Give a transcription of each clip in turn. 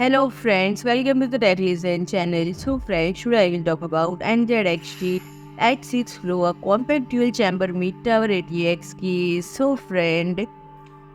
Hello friends, welcome to the Tech Listen channel. So friends, today I will talk about NZXT H6 Flow, a compact dual chamber mid-tower ATX keys. So friend,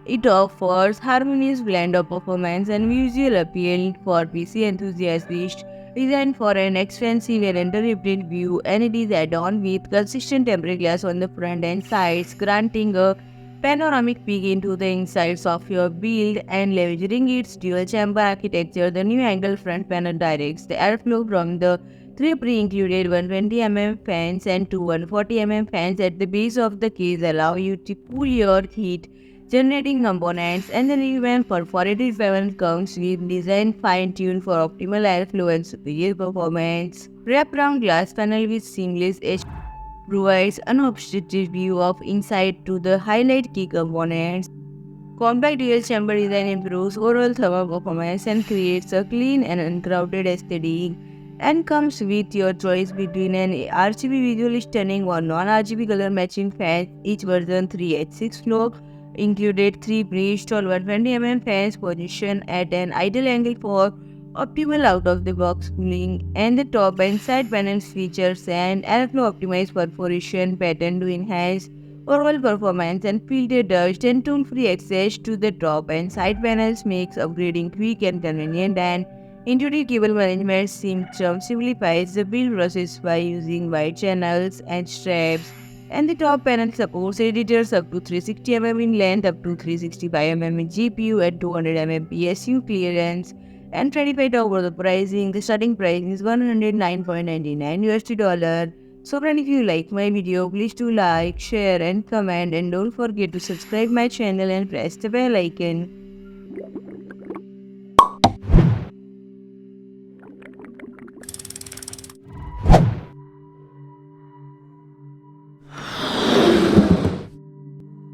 it offers harmonious blend of performance and visual appeal for PC enthusiasts, designed for an expansive and uninterrupted view, and it is adorned with consistent tempered glass on the front and sides, granting a panoramic peek into the insides of your build. And leveraging its dual chamber architecture, the new angle front panel directs the airflow from the three pre-included 120 mm fans and two 140 mm fans at the base of the case, allow you to cool your heat generating components. And the revamped perforated panel comes with design fine-tuned for optimal airflow and superior performance. Wraparound glass panel with seamless edge provides an unobstructed view of inside to the highlight key components. Compact dual chamber design improves overall thermal performance and creates a clean and uncrowded aesthetic, and comes with your choice between an RGB visually stunning or non-RGB color matching fans. Each version 3 H6 Flow included 3 pre-installed 120 mm fans positioned at an ideal angle for optimal out-of-the-box cooling, and the top and side panels features an airflow optimized perforation pattern to enhance overall performance and filter dust, and tool-free access to the top and side panels makes upgrading quick and convenient. And intuitive cable management system simplifies the build process by using wide channels and straps. And the top panel supports editors up to 360 mm in length, up to 365 mm in GPU, and 200 mm PSU clearance. And 25 over the pricing. The starting price is $109.99 USD. So friend, if you like my video, please do like, share and comment, and don't forget to subscribe my channel and press the bell icon.